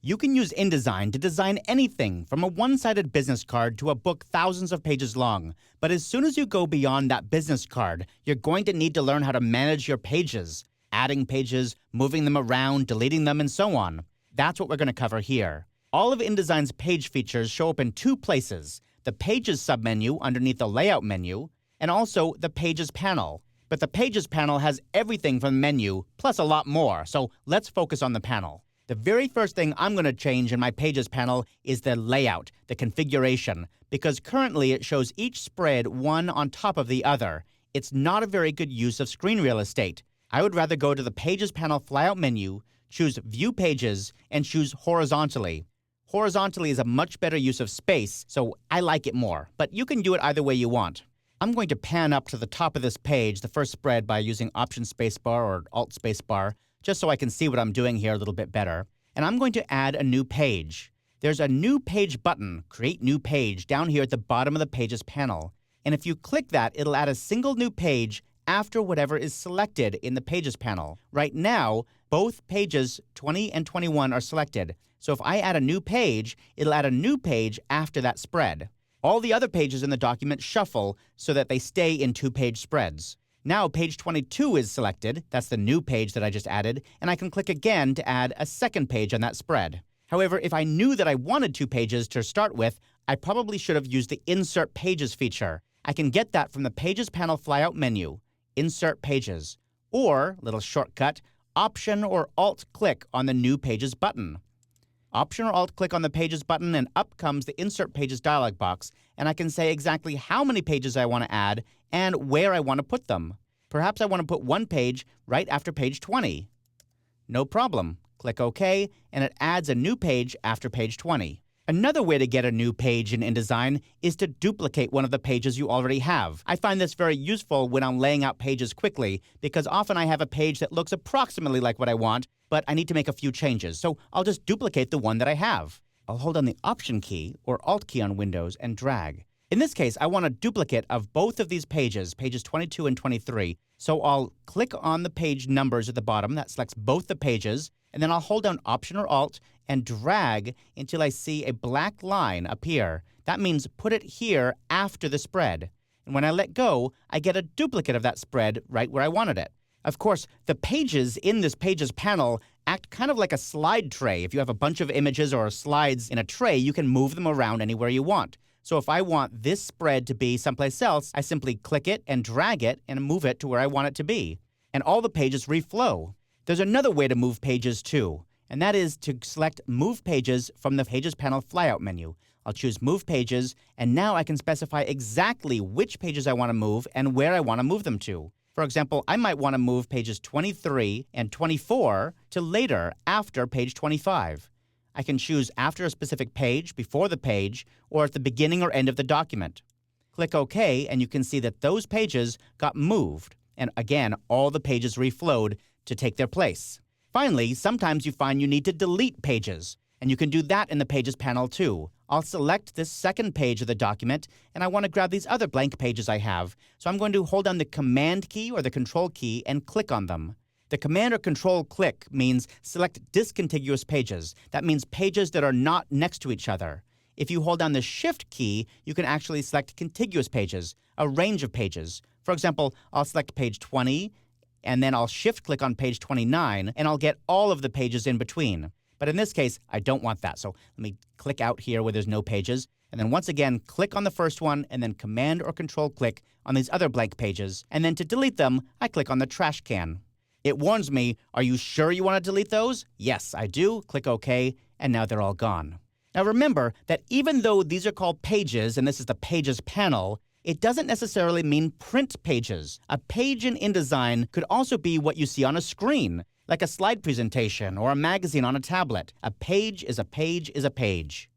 You can use InDesign to design anything from a one-sided business card to a book thousands of pages long. But as soon as you go beyond that business card, you're going to need to learn how to manage your pages, adding pages, moving them around, deleting them, and so on. That's what we're going to cover here. All of InDesign's page features show up in two places: the Pages submenu underneath the Layout menu, and also the Pages panel. But the Pages panel has everything from the menu, plus a lot more, so let's focus on the panel. The very first thing I'm going to change in my Pages panel is the layout, the configuration, because currently it shows each spread one on top of the other. It's not a very good use of screen real estate. I would rather go to the Pages panel flyout menu, choose View Pages, and choose Horizontally. Horizontally is a much better use of space, so I like it more, but you can do it either way you want. I'm going to pan up to the top of this page, the first spread, by using Option Spacebar or Alt Spacebar, just so I can see what I'm doing here a little bit better. And I'm going to add a new page. There's a New Page button, Create New Page, down here at the bottom of the Pages panel. And if you click that, it'll add a single new page after whatever is selected in the Pages panel. Right now, both pages 20 and 21 are selected. So if I add a new page, it'll add a new page after that spread. All the other pages in the document shuffle so that they stay in two-page spreads. Now page 22 is selected, that's the new page that I just added, and I can click again to add a second page on that spread. However, if I knew that I wanted two pages to start with, I probably should have used the Insert Pages feature. I can get that from the Pages panel flyout menu, Insert Pages, or, little shortcut, Option or Alt-click on the New Pages button. Option or Alt-click on the Pages button, and up comes the Insert Pages dialog box, and I can say exactly how many pages I want to add and where I want to put them. Perhaps I want to put one page right after page 20. No problem. Click OK, and it adds a new page after page 20. Another way to get a new page in InDesign is to duplicate one of the pages you already have. I find this very useful when I'm laying out pages quickly, because often I have a page that looks approximately like what I want, but I need to make a few changes, so I'll just duplicate the one that I have. I'll hold down the Option key or Alt key on Windows and drag. In this case, I want a duplicate of both of these pages, pages 22 and 23. So I'll click on the page numbers at the bottom. That selects both the pages. And then I'll hold down Option or Alt and drag until I see a black line appear. That means put it here after the spread. And when I let go, I get a duplicate of that spread right where I wanted it. Of course, the pages in this Pages panel act kind of like a slide tray. If you have a bunch of images or slides in a tray, you can move them around anywhere you want. So if I want this spread to be someplace else, I simply click it and drag it and move it to where I want it to be. And all the pages reflow. There's another way to move pages too, and that is to select Move Pages from the Pages panel flyout menu. I'll choose Move Pages, and now I can specify exactly which pages I want to move and where I want to move them to. For example, I might want to move pages 23 and 24 to later, after page 25. I can choose after a specific page, before the page, or at the beginning or end of the document. Click OK, and you can see that those pages got moved. And again, all the pages reflowed to take their place. Finally, sometimes you find you need to delete pages, and you can do that in the Pages panel too. I'll select this second page of the document, and I want to grab these other blank pages I have, so I'm going to hold down the Command key or the Control key and click on them. The Command or Control click means select discontiguous pages. That means pages that are not next to each other. If you hold down the Shift key, you can actually select contiguous pages, a range of pages. For example, I'll select page 20, and then I'll shift-click on page 29, and I'll get all of the pages in between. But in this case, I don't want that, so let me click out here where there's no pages, and then once again, click on the first one, and then Command or Control-click on these other blank pages, and then to delete them, I click on the trash can. It warns me, are you sure you want to delete those? Yes, I do. Click OK, and now they're all gone. Now remember that even though these are called pages, and this is the Pages panel, it doesn't necessarily mean print pages. A page in InDesign could also be what you see on a screen, like a slide presentation or a magazine on a tablet. A page is a page is a page.